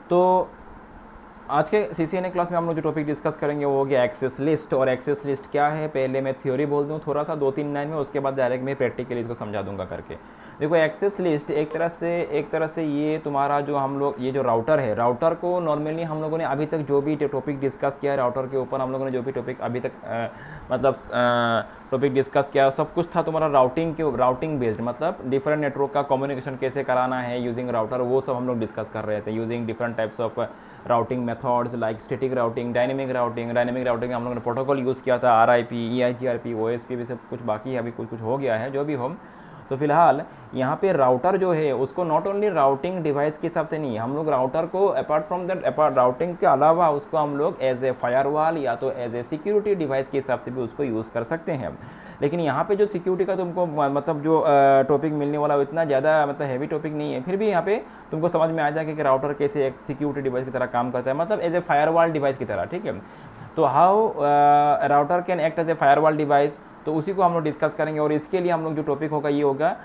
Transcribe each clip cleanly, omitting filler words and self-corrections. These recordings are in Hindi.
तो आज के CCNA क्लास में हम लोग जो टॉपिक डिस्कस करेंगे वो हो गया एक्सेस लिस्ट। और एक्सेस लिस्ट क्या है, पहले मैं थ्योरी बोल दूँ थोड़ा सा 2-3 लाइन में, उसके बाद डायरेक्ट मैं प्रैक्टिकली इसको समझा दूंगा करके। देखो एक्सेस लिस्ट एक तरह से ये तुम्हारा जो हम लोग ये जो राउटर है, राउटर को नॉर्मली हम लोगों ने अभी तक जो भी टॉपिक डिस्कस किया है राउटर के ऊपर, हम लोगों ने जो भी टॉपिक अभी तक मतलब टॉपिक डिस्कस किया सब कुछ था तुम्हारा राउटिंग बेस्ड, मतलब डिफरेंट नेटवर्क का कम्युनिकेशन कैसे कराना है यूजिंग राउटर, वो सब हम लोग डिस्कस कर रहे थे using different types of routing methods like static routing, dynamic routing हम लोगों ने प्रोटोकॉल यूज़ किया था, RIP, EIGRP, OSP भी सब कुछ बाकी है, अभी कुछ कुछ हो गया है जो भी हो। तो फिलहाल यहाँ पे राउटर जो है उसको नॉट ओनली राउटिंग डिवाइस के हिसाब से नहीं, हम लोग राउटर को अपार्ट फ्रॉम दैट राउटिंग के अलावा उसको हम लोग एज ए फायरवॉल या तो एज ए सिक्योरिटी डिवाइस के हिसाब से भी उसको यूज़ कर सकते हैं। लेकिन यहाँ पे जो सिक्योरिटी का तुमको मतलब जो टॉपिक मिलने वाला इतना ज़्यादा मतलब हैवी टॉपिक नहीं है, फिर भी यहाँ पे तुमको समझ में आ जाएगा कि राउटर कैसे एक सिक्योरिटी डिवाइस की तरह काम करता है, मतलब एज ए फायरवॉल डिवाइस की तरह, ठीक है। तो how router can act as a firewall device, तो उसी को हम लोग डिस्कस करेंगे। और इसके लिए हम लोग जो टॉपिक होगा ये होगा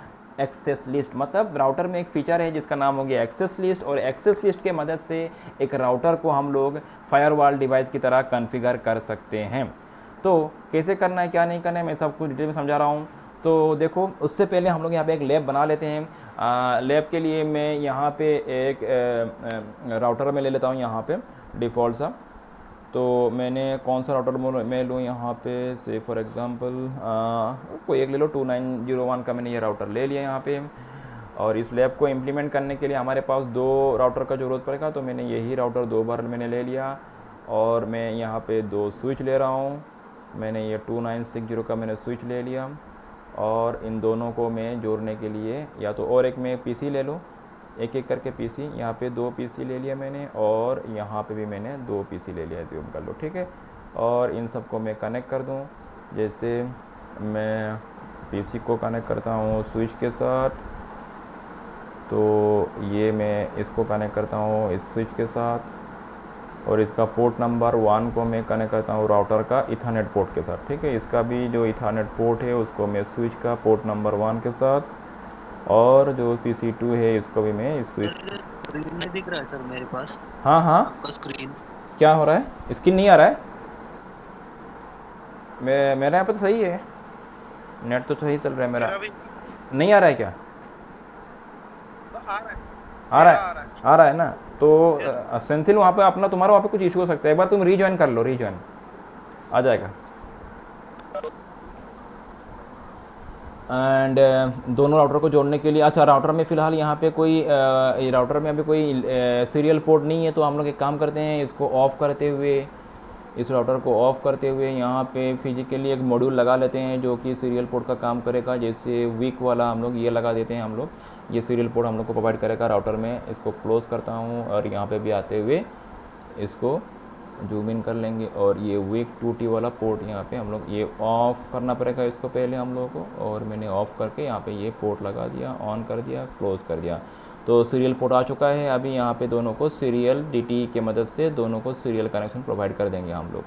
एक्सेस लिस्ट, मतलब राउटर में एक फीचर है जिसका नाम हो गया एक्सेस लिस्ट, और एक्सेस लिस्ट के मदद से एक राउटर को हम लोग फायरवॉल डिवाइस की तरह कॉन्फ़िगर कर सकते हैं। तो कैसे करना है क्या नहीं करना है मैं सब कुछ डिटेल में समझा रहा हूँ। तो देखो उससे पहले हम लोग यहाँ पे एक लैब बना लेते हैं। लैब के लिए मैं यहाँ पे एक राउटर में ले लेता हूँ यहाँ पे डिफ़ॉल्ट सा। तो मैंने कौन सा राउटर मैं लूँ यहाँ पे, से फॉर एग्ज़ाम्पल कोई एक ले लो, 2901 का मैंने ये राउटर ले लिया यहाँ पे। और इस लैब को इम्प्लीमेंट करने के लिए हमारे पास 2 राउटर का ज़रूरत पड़ेगा, तो मैंने यही राउटर 2 बार मैंने ले लिया। और मैं यहाँ पे 2 स्विच ले रहा हूँ, मैंने ये 2960 का मैंने स्विच ले लिया। और इन दोनों को मैं जोड़ने के लिए या तो और एक मैं PC ले लूँ, एक एक करके PC, यहाँ पे 2 PC ले लिया मैंने, और यहाँ पे भी मैंने 2 PC ले लिया, ज़ूम कर लो, ठीक है। और इन सब को मैं कनेक्ट कर दूँ, जैसे मैं PC को कनेक्ट करता हूँ स्विच के साथ, तो ये मैं इसको कनेक्ट करता हूँ इस स्विच के साथ, और इसका पोर्ट नंबर 1 को मैं कनेक्ट करता हूँ राउटर का इथरनेट पोर्ट के साथ, ठीक है। इसका भी जो इथरनेट पोर्ट है उसको मैं स्विच का पोर्ट नंबर 1 के साथ, और जो PC2 है इसको भी मैं इस स्विच। स्क्रीन में दिख रहा है सर मेरे पास, हाँ हाँ, आपका स्क्रीन। क्या हो रहा है, स्क्रीन नहीं आ रहा है? मेरा यहाँ पे तो सही है, नेट तो सही चल रहा है मेरा। नहीं आ रहा है क्या? आ रहा है, आ रहा है, आ रहा है। आ रहा है ना। तो सेंथिल वहाँ पे अपना तुम्हारा वहाँ पे कुछ इशू हो सकता है, एक बार तुम रीजॉइन कर लो, रीजॉइन आ जाएगा। एंड दोनों राउटर को जोड़ने के लिए, अच्छा राउटर में फ़िलहाल यहाँ पे कोई राउटर में अभी कोई सीरियल पोर्ट नहीं है, तो हम लोग एक काम करते हैं, इसको ऑफ़ करते हुए, इस राउटर को ऑफ़ करते हुए यहाँ पे फिजिकली एक मॉड्यूल लगा लेते हैं जो कि सीरियल पोर्ट का काम करेगा। जैसे वीक वाला हम लोग ये लगा देते हैं, हम लोग ये सीरियल पोर्ट हम लोग को प्रोवाइड करेगा राउटर में। इसको क्लोज़ करता हूँ और यहाँ पे भी आते हुए इसको जूम इन कर लेंगे, और ये वीक 2T वाला पोर्ट यहाँ पे हम लोग ये ऑफ़ करना पड़ेगा इसको पहले हम लोगों को, और मैंने ऑफ़ करके यहाँ पे ये पोर्ट लगा दिया, ऑन कर दिया, क्लोज़ कर दिया। तो सीरियल पोर्ट आ चुका है। अभी यहाँ पे दोनों को सीरियल DT के मदद से दोनों को सीरियल कनेक्शन प्रोवाइड कर देंगे हम लोग।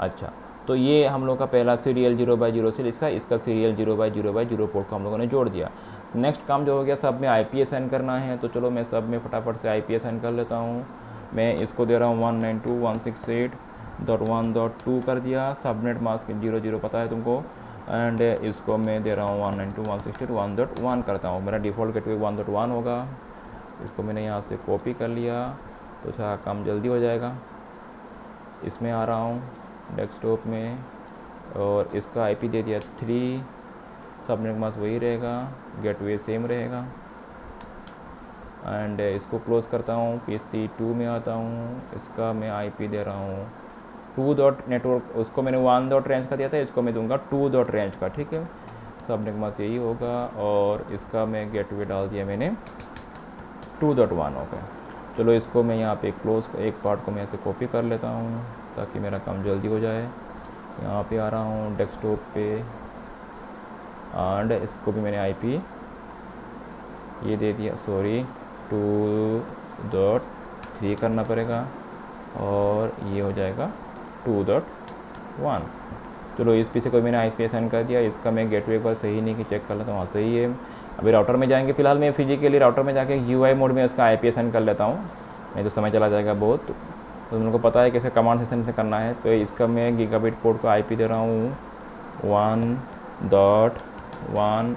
अच्छा, तो ये हम लोग का पहला सीरियल 0/0 से इसका सीरियल 0/0/0 पोर्ट को हम लोगों ने जोड़ दिया। नेक्स्ट काम जो हो गया, सब में IP असाइन करना है, तो चलो मैं सब में फटाफट से IP असाइन कर लेता हूँ। मैं इसको दे रहा हूँ 192.168.1.2 कर दिया, सबनेट मास्क 00 पता है तुमको, एंड इसको मैं दे रहा हूँ 192.168.1.1 करता हूँ। मेरा डिफ़ॉल्ट गेटवे 1.1 होगा। इसको मैंने यहाँ से कॉपी कर लिया, तो थोड़ा काम जल्दी हो जाएगा। इसमें आ रहा हूँ डेस्कटॉप में, और इसका IP दे दिया 3, सबनेट मास्क वही रहेगा, गेटवे सेम रहेगा। एंड इसको क्लोज़ करता हूँ, PC2 में आता हूँ, इसका मैं IP दे रहा हूँ 2 डॉट नेटवर्क, उसको मैंने 1 डॉट रेंज का दिया था, इसको मैं दूंगा 2 डॉट रेंज का, ठीक है। सबनेट मास्क यही होगा, और इसका मैं गेटवे डाल दिया मैंने 2.1 हो गया। चलो इसको मैं यहाँ पे क्लोज, एक पार्ट को मैं ऐसे कॉपी कर लेता हूँ ताकि मेरा काम जल्दी हो जाए। यहाँ पे आ रहा हूँ डेस्कटॉप पे, एंड इसको भी मैंने IP ये दे दिया, सॉरी 2.3 करना पड़ेगा, और ये हो जाएगा 2.1। चलो इस पीछे को मैंने IP असाइन कर दिया। इसका मैं गेटवे पर सही नहीं कि चेक कर लेता हूँ, हाँ सही है। अभी राउटर में जाएंगे, फिलहाल मैं फिजिकली राउटर में जाके UI मोड में उसका IP असाइन कर लेता हूँ नहीं तो समय चला जाएगा बहुत। तो तुम लोगों को पता है कैसे कमांड सेशन से करना है। तो इसका मैं गीगाबिट पोर्ट को IP दे रहा हूँ 1.1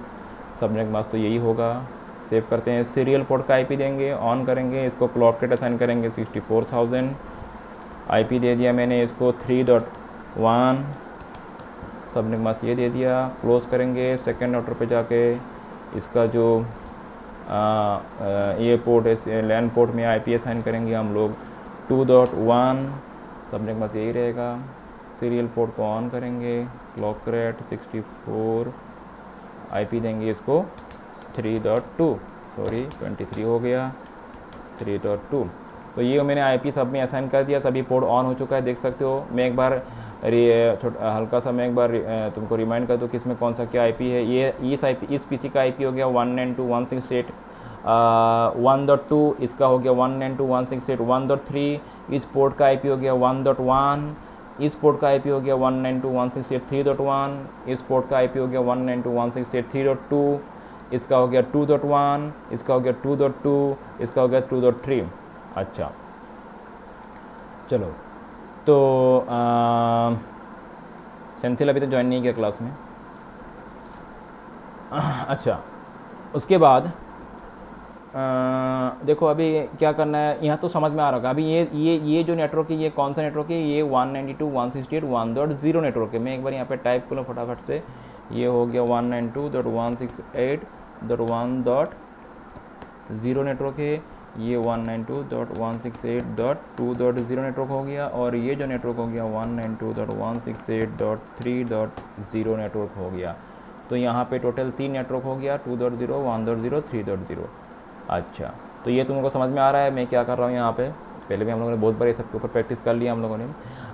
सबनेट मास्क, तो यही होगा। सेव करते हैं। सीरियल पोर्ट का IP देंगे, ऑन करेंगे, इसको क्लॉक रेट असाइन करेंगे 64,000। IP दे दिया मैंने इसको 3.1 सबनेट मास्क ये दे दिया। क्लोज करेंगे। सेकेंड राउटर पे जाके इसका जो ये पोर्ट है लैन पोर्ट में IP असाइन करेंगे हम लोग 2.1 सबनेट मास्क यही रहेगा। सीरियल पोर्ट को ऑन करेंगे, क्लॉक रेट 64, IP देंगे इसको 3.2, सॉरी 23 हो गया 3.2। तो ये मैंने IP सब में असाइन कर दिया। सभी पोर्ट ऑन हो चुका है, देख सकते हो। मैं एक बार हल्का सा मैं एक बार तुमको रिमाइंड कर दूँ कि इसमें कौन सा क्या IP है। ये इस PC का IP हो गया 192.168.1.2, इसका हो गया 192.168.1.3, इस पोर्ट का IP हो गया 1.1, इस पोर्ट का IP हो गया 192.168.3.1, इस पोर्ट का IP हो गया 192.168.3.2, इसका हो गया 2.1, इसका हो गया 2.2, इसका हो गया 2.3। अच्छा चलो, तो सेंथिल अभी तो ज्वाइन नहीं किया क्लास में। अच्छा, उसके बाद देखो अभी क्या करना है, यहाँ तो समझ में आ रहा होगा। अभी ये जो नेटवर्क है, ये कौन सा नेटवर्क है, ये 192.168.1.0 नेटवर्क है। मैं एक बार यहाँ पे टाइप करूँ फटाफट से। ये हो गया 192.168.1.0 नेटवर्क है। ये 192.168.2.0 नेटवर्क हो गया, और ये जो नेटवर्क हो गया 192.168.3.0 नेटवर्क हो गया। तो यहाँ पे टोटल 3 नेटवर्क हो गया, 2.0, 1.0, 3.0। अच्छा, तो ये तुम लोगों को समझ में आ रहा है मैं क्या कर रहा हूँ यहाँ पे। पहले भी हम लोगों ने बहुत बार ये सबके ऊपर प्रैक्टिस कर लिया हम लोगों ने।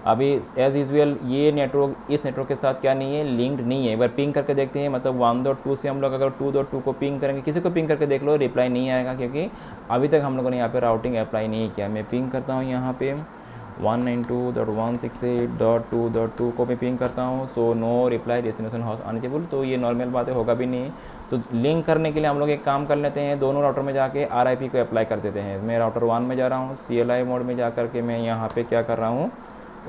अभी एज़ यूजुअल ये नेटवर्क इस नेटवर्क के साथ क्या नहीं है, लिंक्ड नहीं है। एक बार पिंग करके देखते हैं, मतलब 1.2 से हम लोग अगर 2.2 को पिंग करेंगे, किसी को पिंग करके देख लो, रिप्लाई नहीं आएगा, क्योंकि अभी तक हम लोगों ने यहाँ पे राउटिंग अप्लाई नहीं किया। मैं पिंग करता हूँ यहाँ पे 192.168.2.2 को मैं पिंग करता हूँ। So no reply, destination host unreachable. तो ये नॉर्मल बात है, होगा भी नहीं। तो लिंक करने के लिए हम लोग एक काम कर लेते हैं, दोनों राउटर में जाके RIP को अप्लाई कर देते हैं। मैं राउटर 1 में जा रहा हूँ, CLI मोड में जा कर के मैं यहाँ पे क्या कर रहा हूँ,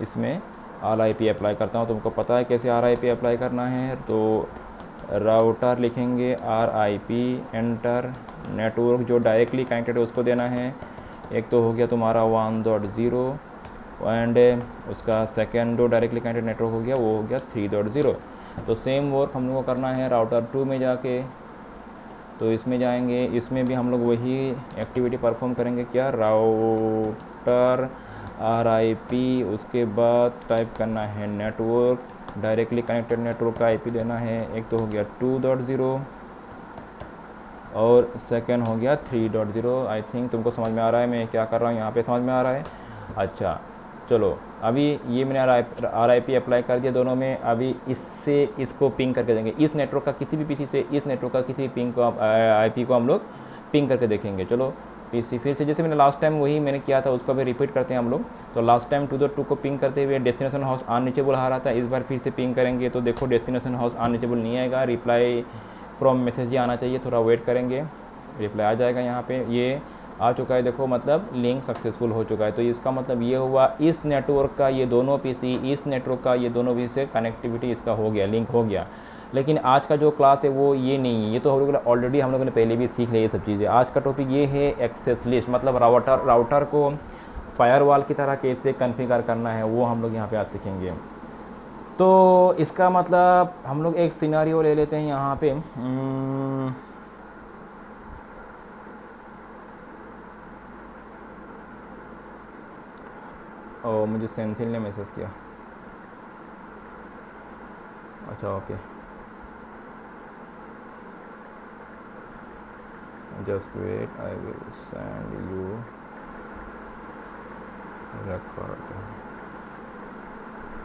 इसमें RIP अप्लाई करता हूँ। तुमको पता है कैसे RIP अप्लाई करना है। तो राउटर लिखेंगे RIP, एंटर, नेटवर्क जो डायरेक्टली कनेक्टेड है उसको देना है। एक तो हो गया तुम्हारा 1.0 एंड उसका सेकेंड जो डायरेक्टली कनेक्टेड नेटवर्क हो गया वो हो गया 3.0। तो सेम वर्क हम लोग को करना है राउटर 2 में जाके। तो इसमें जाएंगे, इसमें भी हम लोग वही एक्टिविटी परफॉर्म करेंगे। क्या, राउटर RIP, उसके बाद टाइप करना है नेटवर्क, डायरेक्टली कनेक्टेड नेटवर्क का IP देना है। एक तो हो गया 2.0 और सेकेंड हो गया 3.0। आई थिंक तुमको समझ में आ रहा है मैं क्या कर रहा हूँ यहाँ पे, समझ में आ रहा है। अच्छा चलो, अभी ये मैंने RIP अप्लाई कर दिया दोनों में। अभी इससे इसको पिंग करके देंगे, इस नेटवर्क का किसी भी PC से इस नेटवर्क का किसी पिंग को IP को हम लोग पिंग करके देखेंगे। चलो PC फिर से जैसे मैंने लास्ट टाइम वही मैंने किया था उसको भी रिपीट करते हैं हम लोग। तो लास्ट टाइम 2.2 को पिंग करते हुए डेस्टिनेशन हॉस्ट अनरीचेबल आ रहा था, इस बार फिर से पिंग करेंगे तो देखो डेस्टिनेशन हॉस्ट अनरीचेबल नहीं आएगा, रिप्लाई फ्रॉम मैसेज ही आना चाहिए। थोड़ा वेट करेंगे, रिप्लाई आ जाएगा। यहाँ पे ये आ चुका है, देखो मतलब लिंक सक्सेसफुल हो चुका है। तो इसका मतलब ये हुआ इस नेटवर्क का ये दोनों PC, इस नेटवर्क का ये दोनों PC से कनेक्टिविटी इसका हो गया, लिंक हो गया। लेकिन आज का जो क्लास है वो ये नहीं है, ये तो हम लोग ऑलरेडी हम लोगों ने पहले भी सीख लिया ये सब चीज़ें। आज का टॉपिक ये है एक्सेस लिस्ट, मतलब राउटर को फायरवॉल की तरह कैसे कॉन्फ़िगर करना है वो हम लोग यहाँ पे आज सीखेंगे। तो इसका मतलब हम लोग एक सिनेरियो ले लेते हैं यहाँ पे। ओ, मुझे सेंथिल ने मैसेज किया। अच्छा okay, just wait, I will send you record.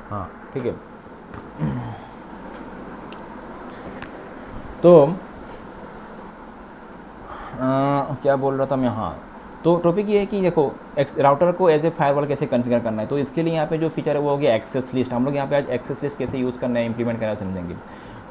हाँ ठीक है। तो क्या बोल रहा था मैं, हाँ तो टॉपिक ये है कि देखो राउटर को एज ए फायरवॉल कैसे कॉन्फ़िगर करना है। तो इसके लिए यहाँ पे जो फीचर है वो हो गया एक्सेस लिस्ट। हम लोग यहाँ पे आज एक्सेस लिस्ट कैसे यूज़ करना है, इंप्लीमेंट करना समझेंगे।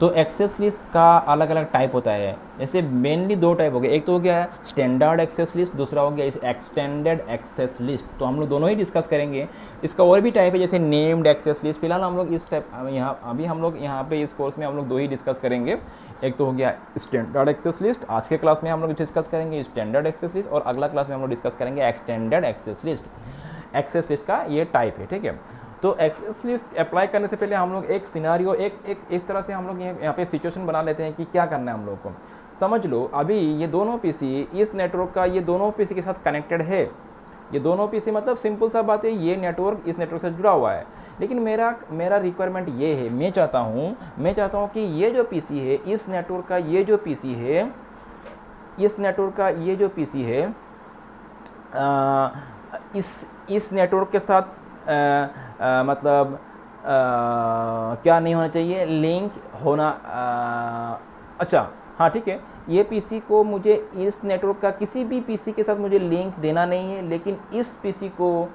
तो एक्सेस लिस्ट का अलग अलग टाइप होता है, जैसे मेनली दो टाइप हो गए, एक तो हो गया स्टैंडर्ड एक्सेस लिस्ट, दूसरा हो गया इस एक्सटेंडेड एक्सेस लिस्ट। तो हम लोग दोनों ही डिस्कस करेंगे। इसका और भी टाइप है जैसे नेम्ड एक्सेस लिस्ट। फिलहाल हम लोग इस टाइप यहाँ अभी हम लोग यहाँ पे इस कोर्स में हम लोग दो ही डिस्कस करेंगे। एक तो हो गया स्टैंडर्ड एक्सेस लिस्ट, आज के क्लास में हम लोग डिस्कस करेंगे स्टैंडर्ड एक्सेस लिस्ट, और अगला क्लास में हम लोग डिस्कस करेंगे extended access list. Access list का ये टाइप है, ठीक है। तो एक्सेस लिस्ट अप्लाई करने से पहले हम लोग एक सिनारियो एक तरह से हम लोग यहाँ पे सिचुएशन बना लेते हैं कि क्या करना है हम लोग को। समझ लो अभी ये दोनों पीसी इस नेटवर्क का ये दोनों पीसी के साथ कनेक्टेड है। ये दोनों पीसी मतलब सिंपल सा बात है, ये नेटवर्क इस नेटवर्क से जुड़ा हुआ है। लेकिन मेरा रिक्वायरमेंट ये है, मैं चाहता हूँ कि ये जो पीसी है इस नेटवर्क का ये जो पीसी है, इस नेटवर्क का ये जो पीसी है इस नेटवर्क के साथ मतलब क्या नहीं होना चाहिए, लिंक होना। अच्छा हाँ ठीक है, ये पीसी को मुझे इस नेटवर्क का किसी भी पीसी के साथ मुझे लिंक देना नहीं है, लेकिन इस पीसी को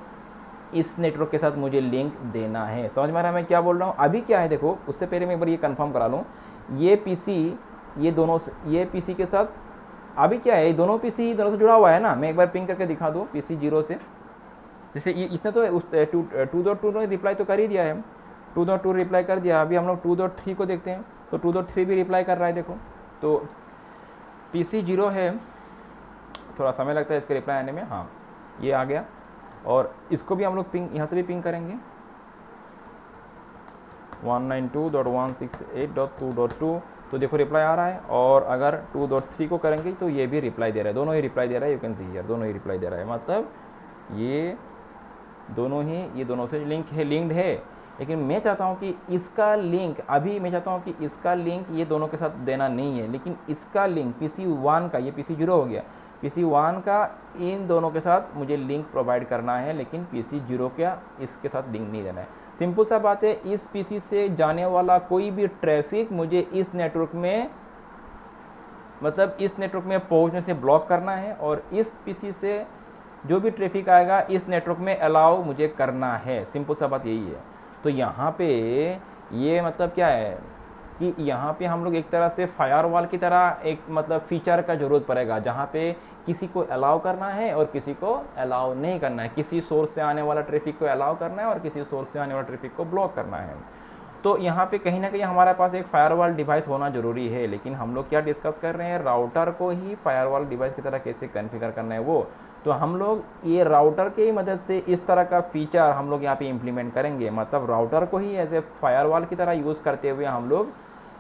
इस नेटवर्क के साथ मुझे लिंक देना है। समझ में आ रहा है मैं क्या बोल रहा हूँ? अभी क्या है देखो, उससे पहले मैं एक बार ये कंफर्म करा लूँ, ये पीसी ये पीसी के साथ अभी क्या है, दोनों पीसी दोनों से जुड़ा हुआ है ना। मैं एक बार पिंग करके दिखा दूँ पीसी 0 से, जैसे इसने तो उस 2.2 ने रिप्लाई तो कर ही दिया है, 2.2 रिप्लाई कर दिया। अभी हम लोग 2.3 को देखते हैं, तो 2.3 भी रिप्लाई कर रहा है। देखो तो PC 0 है, थोड़ा समय लगता है इसके रिप्लाई आने में। हाँ ये आ गया, और इसको भी हम लोग पिंग यहाँ से भी पिंग करेंगे 192.168.2.2, तो देखो रिप्लाई आ रहा है। और अगर 2.3 को करेंगे तो ये भी रिप्लाई दे रहा है, दोनों ही रिप्लाई दे रहा है। यू कैन सी हियर दोनों ही रिप्लाई दे रहा है, मतलब ये दोनों से लिंक्ड है। लेकिन मैं चाहता हूँ कि इसका लिंक ये दोनों के साथ देना नहीं है, लेकिन इसका लिंक PC1 का, ये PC 0 हो गया, PC1 का इन दोनों के साथ मुझे लिंक प्रोवाइड करना है, लेकिन PC 0 का इसके साथ लिंक नहीं देना है। सिंपल सा बात है, इस PC से जाने वाला कोई भी ट्रैफिक मुझे इस नेटवर्क में, मतलब इस नेटवर्क में पहुँचने से ब्लॉक करना है, और इस PC से जो भी ट्रैफिक आएगा इस नेटवर्क में अलाउ मुझे करना है। सिंपल सा बात यही है। तो यहाँ पे ये मतलब क्या है कि यहाँ पे हम लोग एक तरह से फायरवॉल की तरह एक मतलब फीचर का ज़रूरत पड़ेगा, जहाँ पे किसी को अलाउ करना है और किसी को अलाउ नहीं करना है। किसी सोर्स से आने वाला ट्रैफिक को अलाउ करना है और किसी सोर्स से आने वाला ट्रैफिक को ब्लॉक करना है। तो यहाँ पे कहीं ना कहीं हमारे पास एक फायरवॉल डिवाइस होना ज़रूरी है। लेकिन हम लोग क्या डिस्कस कर रहे हैं, राउटर को ही फायरवॉल डिवाइस की तरह कैसे कॉन्फ़िगर करना है वो। तो हम लोग ये राउटर की मदद से इस तरह का फीचर हम लोग यहाँ पे इम्प्लीमेंट करेंगे, मतलब राउटर को ही एज ए फायरवॉल की तरह यूज़ करते हुए हम लोग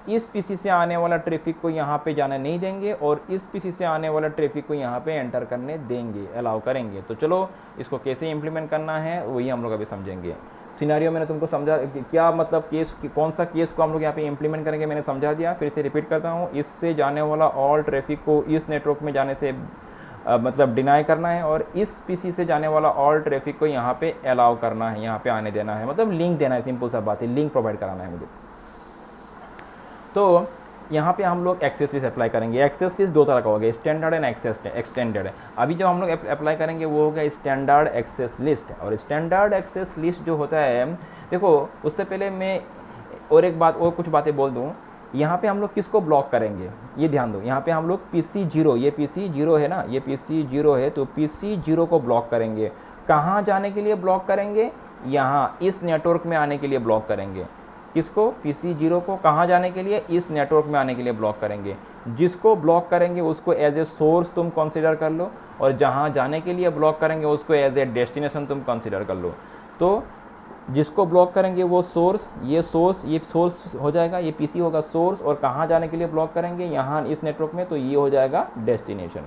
इस पीसी से आने वाला ट्रैफिक को यहाँ पे जाने नहीं देंगे, और इस पीसी से आने वाला ट्रैफिक को यहाँ पे एंटर करने देंगे, अलाउ करेंगे। तो चलो इसको कैसे इम्प्लीमेंट करना है वही हम लोग अभी समझेंगे। सिनेरियो मैंने तुमको समझा, क्या मतलब केस, कौन सा केस को हम लोग यहाँ पे इम्प्लीमेंट करेंगे मैंने समझा दिया। फिर से रिपीट करता हूँ, इससे जाने वाला ऑल ट्रैफिक को इस नेटवर्क में जाने से मतलब डिनाई करना है, और इस पीसी से जाने वाला ऑल ट्रैफिक को यहाँ पे अलाउ करना है, यहाँ पे आने देना है, मतलब लिंक देना है। सिंपल सा बात है, लिंक प्रोवाइड कराना है मुझे। तो यहाँ पे हम लोग एक्सेस लिस्ट अप्लाई करेंगे। एक्सेस लिस्ट दो तरह का होगा, स्टैंडर्ड एंड एक्सटेंडेड। अभी जो हम लोग अप्लाई करेंगे वो होगा स्टैंडर्ड एक्सेस लिस्ट। और स्टैंडर्ड एक्सेस लिस्ट जो होता है, देखो उससे पहले मैं और कुछ बातें बोल दूँ। यहाँ पे हम लोग किसको ब्लॉक करेंगे ये ध्यान दो। यहाँ पे हम लोग PC 0, ये PC 0 है ना, ये PC 0 है, तो PC 0 को ब्लॉक करेंगे। कहाँ जाने के लिए ब्लॉक करेंगे? यहाँ इस नेटवर्क में आने के लिए ब्लॉक करेंगे। किसको? PC 0 को कहाँ जाने के लिए? इस नेटवर्क में आने के लिए ब्लॉक करेंगे। जिसको ब्लॉक करेंगे उसको एज ए सोर्स तुम कंसिडर कर लो, और जहाँ जाने के लिए ब्लॉक करेंगे उसको एज ए डेस्टिनेशन तुम कंसिडर कर लो। तो जिसको ब्लॉक करेंगे वो सोर्स, ये सोर्स हो जाएगा, ये PC होगा सोर्स, और कहाँ जाने के लिए ब्लॉक करेंगे? यहाँ इस नेटवर्क में, तो ये हो जाएगा डेस्टिनेशन।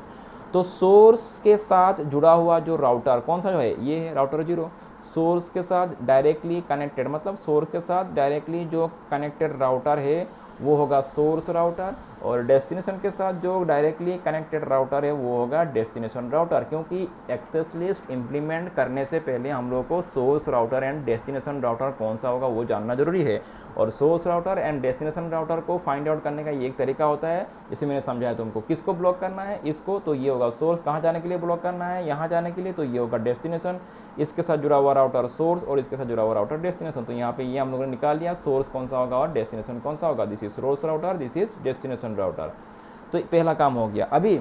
तो सोर्स के साथ जुड़ा हुआ जो राउटर कौन सा जो है, ये है राउटर 0। सोर्स के साथ डायरेक्टली कनेक्टेड, मतलब सोर्स के साथ डायरेक्टली जो कनेक्टेड राउटर है वो होगा सोर्स राउटर, और डेस्टिनेशन के साथ जो डायरेक्टली कनेक्टेड राउटर है वो होगा डेस्टिनेशन राउटर। क्योंकि एक्सेस लिस्ट इम्प्लीमेंट करने से पहले हम लोग को source router and destination router कौन सा होगा वो जानना जरूरी है। और source router and destination router को फाइंड आउट करने का ये एक तरीका होता है, जैसे मैंने समझाया तुमको। किसको ब्लॉक करना है? इसको, तो ये होगा सोर्स। कहाँ जाने के लिए ब्लॉक करना है? यहाँ जाने के लिए, तो ये होगा डेस्टिनेशन। इसके साथ जुड़ा हुआ राउटर सोर्स, और इसके साथ जुड़ा हुआ राउटर डेस्टिनेशन। तो यहाँ पे ये हम लोगों ने निकाल लिया, सोर्स कौन सा होगा और डेस्टिनेशन कौन सा होगा। This is is source router, this is destination router. तो पहला काम हो गया। अभी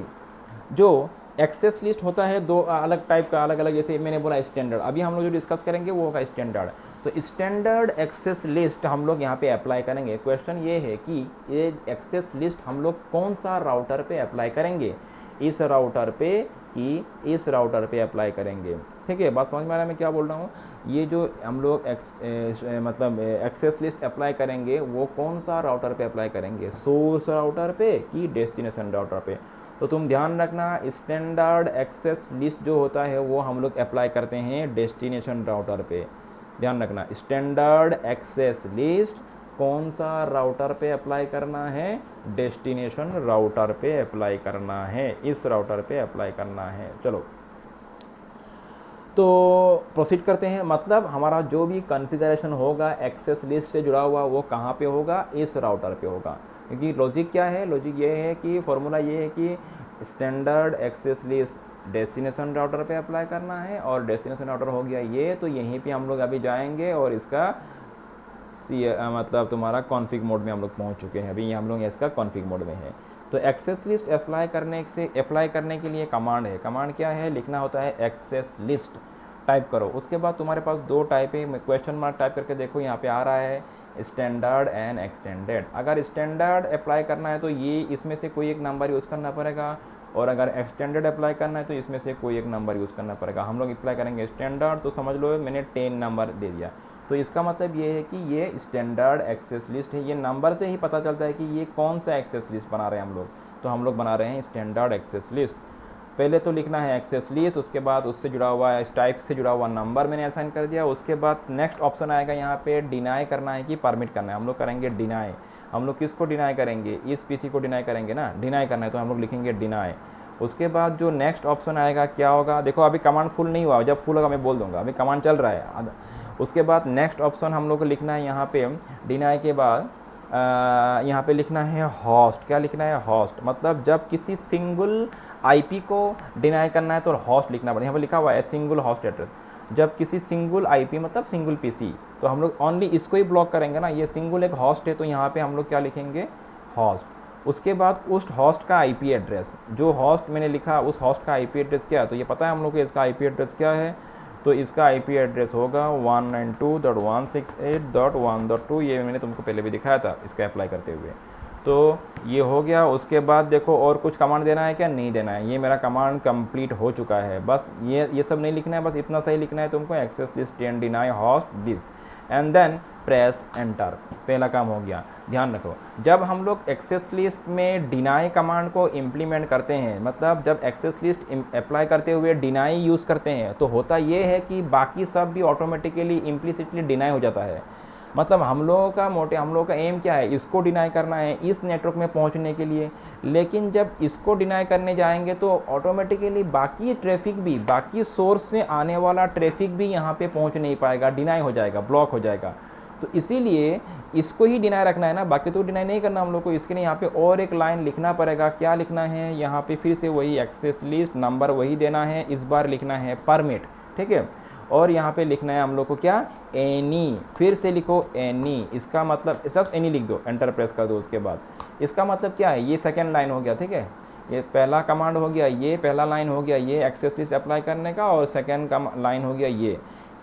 जो एक्सेस लिस्ट होता है दो अलग टाइप का, अलग अलग, जैसे मैंने बोला स्टैंडर्ड, अभी हम लोग जो डिस्कस करेंगे वो होगा स्टैंडर्ड। तो स्टैंडर्ड एक्सेस लिस्ट हम लोग यहाँ पे अप्लाई करेंगे। क्वेश्चन ये है कि ये एक्सेस लिस्ट हम लोग कौन सा राउटर पे अप्लाई करेंगे, इस राउटर पे कि इस राउटर पे अप्लाई करेंगे। ठीक है, बात समझ में आ रहा है मैं क्या बोल रहा हूँ। ये जो हम लोग मतलब एक्सेस लिस्ट अप्लाई करेंगे वो कौन सा राउटर पे अप्लाई करेंगे, सोर्स राउटर पे कि डेस्टिनेशन राउटर पे। तो तुम ध्यान रखना, स्टैंडर्ड एक्सेस लिस्ट जो होता है वो हम लोग अप्लाई करते हैं डेस्टिनेशन राउटर पे। ध्यान रखना, स्टैंडर्ड एक्सेस लिस्ट कौन सा राउटर पे अप्लाई करना है, डेस्टिनेशन राउटर पे अप्लाई करना है, इस राउटर पे अप्लाई करना है। चलो तो प्रोसीड करते हैं। मतलब हमारा जो भी कॉन्फ़िगरेशन होगा एक्सेस लिस्ट से जुड़ा हुआ वो कहाँ पे होगा, इस राउटर पे होगा। क्योंकि लॉजिक क्या है, लॉजिक ये है कि फॉर्मूला ये है कि standard access list destination router पे अप्लाई करना है, और डेस्टिनेशन राउटर हो गया ये, तो यहीं पे हम लोग अभी जाएंगे और इसका मतलब तुम्हारा कॉन्फ़िग मोड में हम लोग पहुंच चुके हैं। अभी हम लोग इसका कॉन्फ़िग मोड में है। तो एक्सेस लिस्ट अप्लाई करने के लिए कमांड है। कमांड क्या है, लिखना होता है एक्सेस लिस्ट, टाइप करो। उसके बाद तुम्हारे पास दो टाइप है, क्वेश्चन मार्क टाइप करके देखो, यहाँ पे आ रहा है स्टैंडर्ड एंड एक्सटेंडेड। अगर स्टैंडर्ड अप्लाई करना है तो ये इसमें से कोई एक नंबर यूज़ करना पड़ेगा, और अगर एक्सटेंडेड अप्लाई करना है तो इसमें से कोई एक नंबर यूज़ करना पड़ेगा। हम लोग अप्लाई करेंगे स्टैंडर्ड, तो समझ लो मैंने 10 नंबर दे दिया। तो इसका मतलब ये है कि ये स्टैंडर्ड एक्सेस लिस्ट है। ये नंबर से ही पता चलता है कि ये कौन सा एक्सेस लिस्ट बना रहे हैं हम लोग। तो हम लोग बना रहे हैं स्टैंडर्ड एक्सेस लिस्ट। पहले तो लिखना है एक्सेस लिस्ट, उसके बाद उससे जुड़ा हुआ इस टाइप से जुड़ा हुआ नंबर मैंने असाइन कर दिया। उसके बाद नेक्स्ट ऑप्शन आएगा, यहाँ पे डिनाई करना है कि परमिट करना है। हम लोग करेंगे डिनाई। हम लोग किसको डिनाई करेंगे, इस पीसी को डिनाई करेंगे ना, डिनाई करना है तो हम लोग लिखेंगे डिनाई। उसके बाद जो नेक्स्ट ऑप्शन आएगा क्या होगा, देखो अभी कमांड फुल नहीं हुआ, जब फुल होगा मैं बोल दूंगा, अभी कमांड चल रहा है। उसके बाद नेक्स्ट ऑप्शन हम लोग को लिखना है यहाँ पे डिनाई के बाद यहाँ पे लिखना है होस्ट। क्या लिखना है, होस्ट। मतलब जब किसी सिंगल आईपी को डिनाई करना है तो होस्ट लिखना पड़ेगा। यहाँ पे लिखा हुआ है सिंगल होस्ट एड्रेस। जब किसी सिंगल आईपी मतलब सिंगल पीसी, तो हम लोग ओनली इसको ही ब्लॉक करेंगे ना, ये सिंगल एक होस्ट है तो यहाँ पे हम लोग क्या लिखेंगे, होस्ट। उसके बाद उस होस्ट का आईपी एड्रेस, जो होस्ट मैंने लिखा उस होस्ट का आईपी एड्रेस क्या है, तो ये पता है हम लोग को इसका आईपी एड्रेस क्या है। तो इसका आईपी एड्रेस होगा 192.168.1.2। ये मैंने तुमको पहले भी दिखाया था इसका अप्लाई करते हुए। तो ये हो गया। उसके बाद देखो और कुछ कमांड देना है क्या, नहीं देना है। ये मेरा कमांड कंप्लीट हो चुका है। बस ये सब नहीं लिखना है, बस इतना सही लिखना है तुमको, access list and deny host this and then press enter. पहला काम हो गया। ध्यान रखो, जब हम लोग एक्सेस लिस्ट में डिनाई कमांड को इम्प्लीमेंट करते हैं, मतलब जब एक्सेस लिस्ट अप्लाई करते हुए डिनाई यूज़ करते हैं, तो होता ये है कि बाकी सब भी ऑटोमेटिकली इम्प्लिसिटली डिनाई हो जाता है। मतलब हम लोगों का एम क्या है, इसको डिनाई करना है इस नेटवर्क में पहुंचने के लिए। लेकिन जब इसको डिनाई करने जाएंगे तो ऑटोमेटिकली बाकी ट्रैफिक भी, बाकी सोर्स से आने वाला ट्रैफिक भी यहाँ पे पहुंच नहीं पाएगा, डिनाई हो जाएगा, ब्लॉक हो जाएगा। तो इसीलिए इसको ही डिनाई रखना है ना, बाकी तो डिनाई नहीं करना हम लोग को। इसके लिए यहाँ पे और एक लाइन लिखना पड़ेगा। क्या लिखना है, यहाँ पे फिर से वही एक्सेस लिस्ट नंबर वही देना है, इस बार लिखना है परमिट। ठीक है, और यहाँ पे लिखना है हम लोग को क्या, एनी। फिर से लिखो एनी। इसका मतलब सिर्फ एनी लिख दो, एंटर प्रेस कर दो। उसके बाद इसका मतलब क्या है, ये सेकेंड लाइन हो गया। ठीक है, ये पहला कमांड हो गया, ये पहला लाइन हो गया ये एक्सेस लिस्ट अप्लाई करने का, और सेकेंड का लाइन हो गया ये।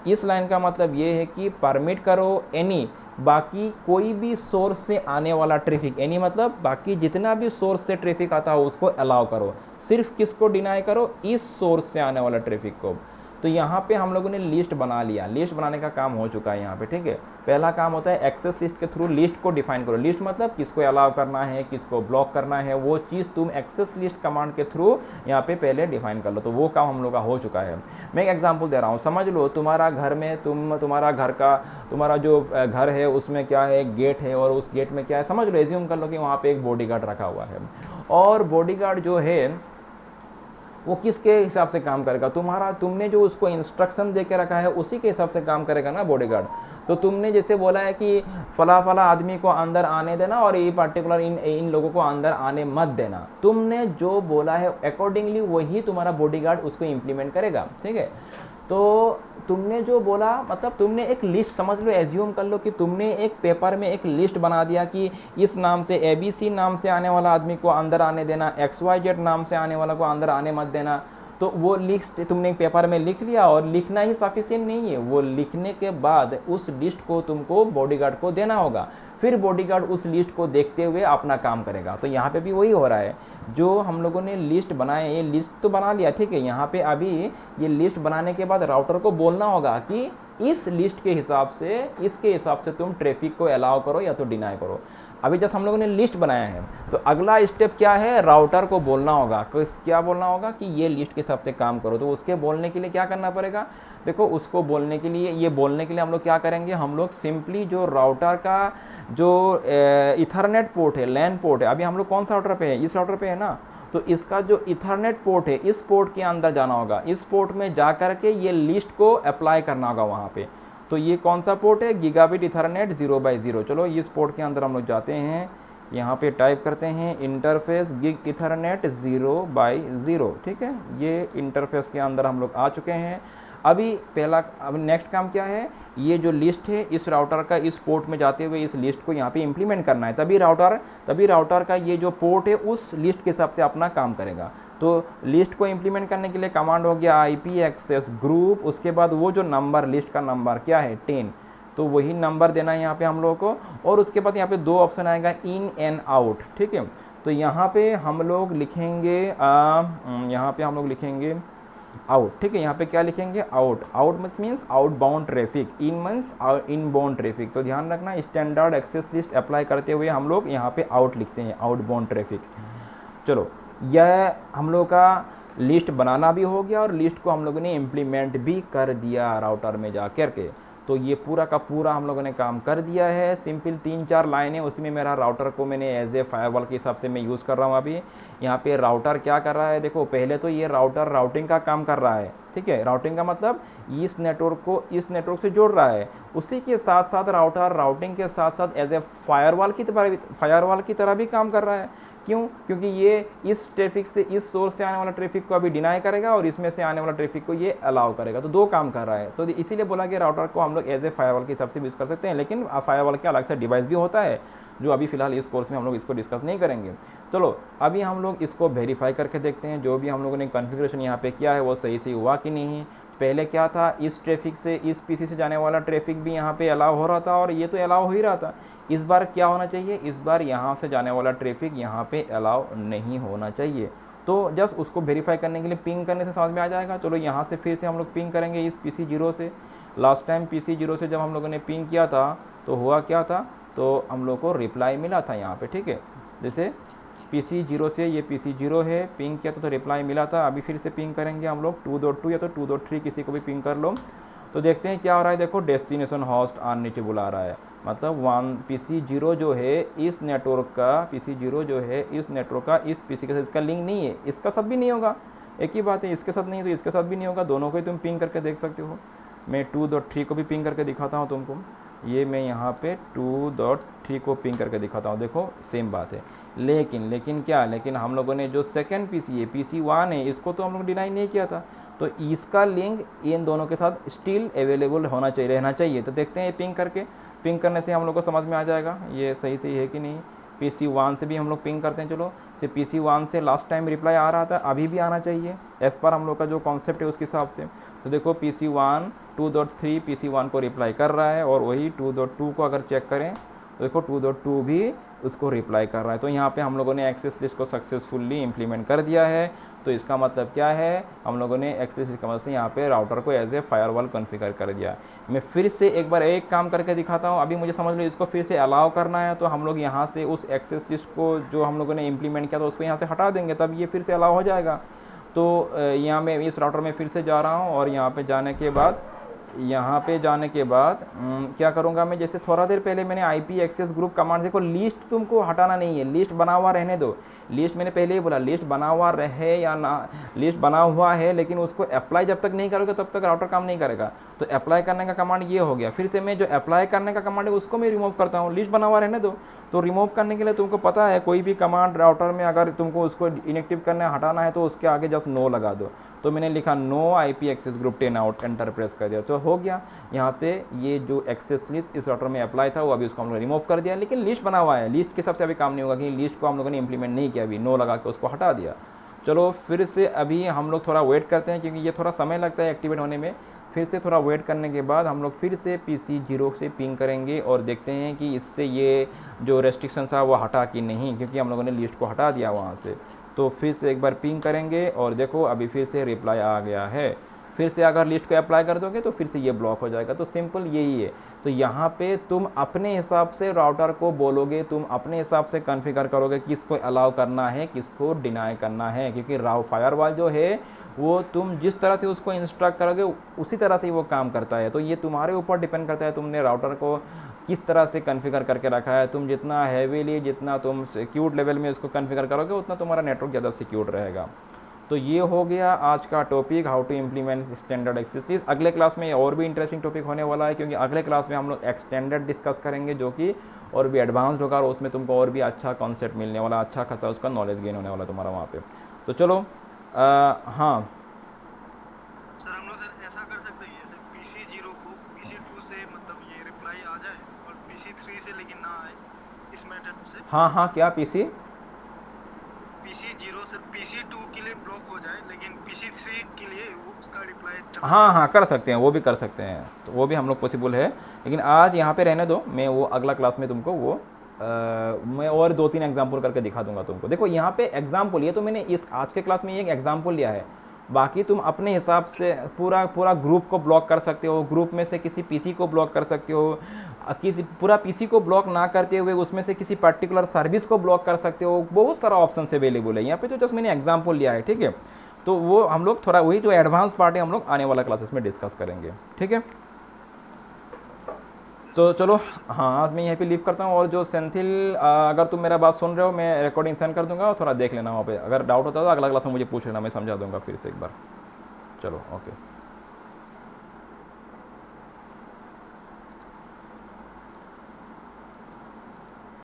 इस लाइन का मतलब ये है कि परमिट करो एनी, बाकी कोई भी सोर्स से आने वाला ट्रैफिक, एनी मतलब बाकी जितना भी सोर्स से ट्रैफिक आता हो उसको अलाउ करो। सिर्फ किसको डिनाई करो, इस सोर्स से आने वाला ट्रैफिक को। तो यहाँ पे हम लोगों ने लिस्ट बना लिया, लिस्ट बनाने का काम हो चुका है यहाँ पे। ठीक है, पहला काम होता है एक्सेस लिस्ट के थ्रू लिस्ट को डिफाइन करो। लिस्ट मतलब किसको अलाउ करना है, किसको ब्लॉक करना है, वो चीज़ तुम एक्सेस लिस्ट कमांड के थ्रू यहाँ पे पहले डिफाइन कर लो। तो वो काम हम लोग का हो चुका है। मैं एक एग्जांपल दे रहा हूँ, समझ लो तुम्हारा घर में तुम्हारा जो घर है उसमें क्या है, गेट है, और उस गेट में क्या है, समझ लो एज्यूम कर लो कि वहाँ पे एक बॉडीगार्ड रखा हुआ है। और बॉडीगार्ड जो है वो किसके हिसाब से काम करेगा, तुमने जो उसको इंस्ट्रक्शन दे के रखा है उसी के हिसाब से काम करेगा ना बॉडीगार्ड। तो तुमने जैसे बोला है कि फला आदमी को अंदर आने देना और ये पर्टिकुलर इन लोगों को अंदर आने मत देना, तुमने जो बोला है अकॉर्डिंगली वही तुम्हारा बॉडीगार्ड उसको इम्प्लीमेंट करेगा। ठीक है, तो तुमने जो बोला, मतलब तुमने एक लिस्ट, समझ लो, एज्यूम कर लो कि तुमने एक पेपर में एक लिस्ट बना दिया कि इस नाम से, ABC नाम से आने वाला आदमी को अंदर आने देना, XYZ नाम से आने वाला को अंदर आने मत देना। तो वो लिस्ट तुमने पेपर में लिख लिया, और लिखना ही सफिशिएंट नहीं है, वो लिखने के बाद उस लिस्ट को तुमको बॉडीगार्ड को देना होगा, फिर बॉडीगार्ड उस लिस्ट को देखते हुए अपना काम करेगा। तो यहाँ पे भी वही हो रहा है, जो हम लोगों ने लिस्ट बनाए, ये लिस्ट तो बना लिया, ठीक है। यहाँ पे अभी ये लिस्ट बनाने के बाद राउटर को बोलना होगा कि इस लिस्ट के हिसाब से, इसके हिसाब से तुम ट्रैफिक को अलाउ करो या तो डिनाई करो। अभी जस्ट हम लोगों ने लिस्ट बनाया है, तो अगला स्टेप क्या है, राउटर को बोलना होगा, क्या बोलना होगा कि ये लिस्ट के हिसाब से काम करो। तो उसके बोलने के लिए क्या करना पड़ेगा, देखो उसको बोलने के लिए, ये बोलने के लिए हम लोग क्या करेंगे, हम लोग सिंपली जो राउटर का जो इथरनेट पोर्ट है, लैन पोर्ट है, अभी हम लोग कौन सा राउटर पे है, इस राउटर पे है ना, तो इसका जो इथरनेट पोर्ट है, इस पोर्ट के अंदर जाना होगा, इस पोर्ट में जा कर के ये लिस्ट को अप्लाई करना होगा वहाँ पे। तो ये कौन सा पोर्ट है, गीगाबिट इथरनेट 0x0। चलो इस पोर्ट के अंदर हम लोग जाते हैं, यहाँ पे टाइप करते हैं इंटरफेस गिग इथरनेट 0x0, ठीक है। ये इंटरफेस के अंदर हम लोग आ चुके हैं। अभी नेक्स्ट काम क्या है, ये जो लिस्ट है इस राउटर का इस पोर्ट में जाते हुए इस लिस्ट को यहाँ पे इम्प्लीमेंट करना है, तभी राउटर का ये जो पोर्ट है उस लिस्ट के हिसाब से अपना काम करेगा। तो लिस्ट को इम्प्लीमेंट करने के लिए कमांड हो गया IP एक्सेस ग्रुप, उसके बाद वो जो नंबर, लिस्ट का नंबर क्या है 10, तो वही नंबर देना है यहाँ पे हम लोगों को। और उसके बाद यहाँ पे दो ऑप्शन आएगा, इन एंड आउट, ठीक है। तो यहाँ पे हम लोग लिखेंगे आउट, ठीक है। यहाँ पे क्या लिखेंगे, आउट मीन्स आउटबाउंड ट्रैफिक, इन मीन्स इनबाउंड ट्रैफिक। तो ध्यान रखना, स्टैंडर्ड एक्सेस लिस्ट अप्लाई करते हुए हम लोग यहाँ पे आउट लिखते हैं, आउटबाउंड ट्रैफिक। चलो यह हम लोग का लिस्ट बनाना भी हो गया, और लिस्ट को हम लोगों ने इम्प्लीमेंट भी कर दिया राउटर में जा कर के। तो ये पूरा का पूरा हम लोगों ने काम कर दिया है। सिंपल 3-4 लाइनें, उसमें मेरा राउटर को मैंने एज ए फायरवॉल के हिसाब से मैं यूज़ कर रहा हूँ। अभी यहाँ पे राउटर क्या कर रहा है, देखो पहले तो ये राउटर राउटिंग का काम कर रहा है, ठीक है। राउटिंग का मतलब इस नेटवर्क को इस नेटवर्क से जोड़ रहा है, उसी के साथ साथ राउटर राउटिंग के साथ साथ एज ए फायरवॉल की तरह भी काम कर रहा है। क्यों, क्योंकि ये इस ट्रैफिक से, इस सोर्स से आने वाला ट्रैफिक को अभी डिनाई करेगा और इसमें से आने वाला ट्रैफिक को ये अलाउ करेगा। तो दो काम कर रहा है। तो इसीलिए बोला कि राउटर को हम लोग एज ए फायरवॉल के हिसाब से यूज़ कर सकते हैं, लेकिन फायरवॉल के अलग से डिवाइस भी होता है, जो अभी फिलहाल इस कोर्स में हम लोग इसको डिस्कस नहीं करेंगे। चलो अभी हम लोग इसको वेरीफाई करके देखते हैं, जो भी हम लोगों ने कॉन्फ़िगरेशन यहाँ पे किया है वो सही से हुआ कि नहीं। पहले क्या था, इस ट्रैफिक से, इस PC से जाने वाला ट्रैफिक भी यहाँ पे अलाउ हो रहा था, और ये तो अलाउ हो ही रहा था। इस बार क्या होना चाहिए, इस बार यहाँ से जाने वाला ट्रैफिक यहाँ पे अलाउ नहीं होना चाहिए। तो जस्ट उसको वेरीफाई करने के लिए पिंग करने से समझ में आ जाएगा। चलो यहाँ से फिर से हम लोग पिंग करेंगे इस PC 0 से। लास्ट टाइम PC 0 से जब हम लोगों ने पिंग किया था तो हुआ क्या था, तो हम लोग को रिप्लाई मिला था यहाँ पे, ठीक है। जैसे PC 0 से ये PC 0 है, पिंग किया था तो रिप्लाई मिला था। अभी फिर से पिंग करेंगे हम लोग 2.2 या तो 2.3, किसी को भी पिंग कर लो। तो देखते हैं क्या हो रहा है। देखो डेस्टिनेशन होस्ट अनरीचेबल आ रहा है, मतलब PC 0 जो है इस नेटवर्क का, PC 0 जो है इस नेटवर्क का इस PC के साथ इसका लिंक नहीं है, इसका साथ भी नहीं होगा। एक ही बात है, इसके साथ नहीं तो इसके साथ भी नहीं होगा, दोनों को ही तुम पिंग करके देख सकते हो। मैं 2.3 को भी पिंग करके दिखाता हूँ तुमको। ये मैं यहाँ पे 2.3 को पिंग करके दिखाता हूँ, देखो सेम बात है। लेकिन हम लोगों ने जो सेकंड PC है, PC 1 है, इसको तो हम लोग डिनाई नहीं किया था, तो इसका लिंक इन दोनों के साथ स्टिल अवेलेबल रहना चाहिए। तो देखते हैं पिंग करके, पिंग करने से हम लोग को समझ में आ जाएगा ये सही है कि नहीं। PC 1 से भी हम लोग पिंग करते हैं। चलो से PC 1 से लास्ट टाइम रिप्लाई आ रहा था, अभी भी आना चाहिए एज़ पर हम लोग का जो कॉन्सेप्ट है उसके हिसाब से। तो देखो PC 1 2.3 PC 1 को रिप्लाई कर रहा है, और वही 2.2 को अगर चेक करें तो देखो 2.2 भी उसको रिप्लाई कर रहा है। तो यहाँ पे हम लोगों ने एक्सेस लिस्ट को सक्सेसफुली इम्प्लीमेंट कर दिया है। तो इसका मतलब क्या है, हम लोगों ने एक्सेस लिस्ट का मतलब से यहाँ पे राउटर को एज ए फायरवॉल कॉन्फ़िगर कर दिया। मैं फिर से एक बार एक काम करके दिखाता हूँ। अभी मुझे समझ लो इसको फिर से अलाउ करना है, तो हम लोग यहाँ से उस एक्सेस लिस्ट को जो हम लोगों ने इम्प्लीमेंट किया था उसको यहाँ से हटा देंगे, तब ये फिर से अलाउ हो जाएगा। तो यहाँ मैं इस राउटर में फिर से जा रहा हूँ, और यहाँ पे जाने के बाद क्या करूँगा मैं, जैसे थोड़ा देर पहले मैंने IP एक्सेस ग्रुप कमांड, देखो लिस्ट तुमको हटाना नहीं है, लिस्ट बना हुआ रहने दो। लिस्ट मैंने पहले ही बोला, लिस्ट बना हुआ रहे या ना, लिस्ट बना हुआ है, लेकिन उसको अप्लाई जब तक नहीं करोगे तब तक राउटर काम नहीं करेगा। तो अप्लाई करने का कमांड ये हो गया। फिर से मैं जो अप्लाई करने का कमांड है उसको मैं रिमूव करता हूँ, लिस्ट बना हुआ रहने दो। तो रिमूव करने के लिए तुमको पता है, कोई भी कमांड राउटर में अगर तुमको उसको इनएक्टिव करना है, हटाना है, तो उसके आगे जस्ट नो लगा दो। तो मैंने लिखा no IP access group 10 out, enter press कर दिया तो हो गया। यहाँ पे ये जो एक्सेस लिस्ट इस राउटर में अप्लाई था वो अभी उसको हम लोग रिमूव कर दिया, लेकिन लिस्ट बना हुआ है, लिस्ट के सबसे अभी काम नहीं होगा कि लिस्ट को हम लोगों ने इंप्लीमेंट नहीं किया, अभी नो लगा के उसको हटा दिया। चलो फिर से अभी हम लोग थोड़ा वेट करते हैं क्योंकि ये थोड़ा समय लगता है एक्टिवेट होने में। फिर से थोड़ा वेट करने के बाद हम लोग फिर से PC 0 से पिंग करेंगे और देखते हैं कि इससे ये जो रेस्ट्रिक्शन था वो हटा कि नहीं, क्योंकि हम लोगों ने लिस्ट को हटा दिया वहाँ से। तो फिर से एक बार पिंग करेंगे और देखो अभी फिर से रिप्लाई आ गया है। फिर से अगर लिस्ट को अप्लाई कर दोगे तो फिर से ये ब्लॉक हो जाएगा। तो सिंपल यही है। तो यहाँ पे तुम अपने हिसाब से राउटर को बोलोगे, तुम अपने हिसाब से कॉन्फ़िगर करोगे किसको अलाउ करना है, किसको डिनाई करना है, क्योंकि फायरवॉल जो है वो तुम जिस तरह से उसको इंस्ट्रक्ट करोगे उसी तरह से ही वो काम करता है। तो ये तुम्हारे ऊपर डिपेंड करता है तुमने राउटर को किस तरह से कॉन्फ़िगर करके रखा है। तुम जितना हैवीली, जितना तुम सिक्योर लेवल में उसको कॉन्फ़िगर करोगे उतना तुम्हारा नेटवर्क ज़्यादा सिक्योर रहेगा। तो ये हो गया आज का topic, how to implement standard access list. अगले क्लास में और भी इंटरेस्टिंग टॉपिक होने वाला है, क्योंकि अगले क्लास में हम लोग एक्सटेंडेड डिस्कस करेंगे जो कि और भी एडवांस्ड होगा और उसमें तुमको और भी अच्छा कॉन्सेप्ट मिलने वाला, अच्छा खासा उसका नॉलेज गेन होने वाला तुम्हारा वहाँ पे। तो चलो हाँ सर हम लोग सर ऐसा कर सकते हैं जैसे PC 0 को PC 2 से मतलब ये रिप्लाई आ जाए और PC 3 से लेकिन ना आए, इस मेथड से। हाँ क्या PC 0 से PC 2 के लिए ब्लॉक हो जाए लेकिन PC 3 के लिए वो उसका रिप्लाई चला हाँ कर सकते हैं, वो भी कर सकते हैं, तो वो भी हम लोग पॉसिबल है। लेकिन आज यहाँ पे रहने दो, मैं वो अगला क्लास में तुमको वो मैं और 2-3 एग्जाम्पल करके दिखा दूंगा तुमको। देखो यहाँ पे एग्जाम्पल, ये तो मैंने इस आज के क्लास में एक एग्जाम्पल लिया है, बाकी तुम अपने हिसाब से पूरा ग्रुप को ब्लॉक कर सकते हो, ग्रुप में से किसी PC को ब्लॉक कर सकते हो, किसी पूरा PC को ब्लॉक ना करते हुए उसमें से किसी पर्टिकुलर सर्विस को ब्लॉक कर सकते हो। बहुत सारा ऑप्शन अवेलेबल है यहाँ पे, तो जस्ट मैंने एग्जाम्पल लिया है, ठीक है। तो वो हम लोग थोड़ा वही जो एडवांस पार्ट है हम लोग आने वाला क्लासेस में डिस्कस करेंगे, ठीक है। तो चलो हाँ आज मैं यहीं पे लीव करता हूँ, और जो सेंथिल अगर तुम मेरा बात सुन रहे हो मैं रिकॉर्डिंग सेंड कर दूंगा और थोड़ा देख लेना वहाँ पे, अगर डाउट होता है तो अगला क्लास में मुझे पूछ लेना, मैं समझा दूंगा फिर से एक बार। चलो ओके।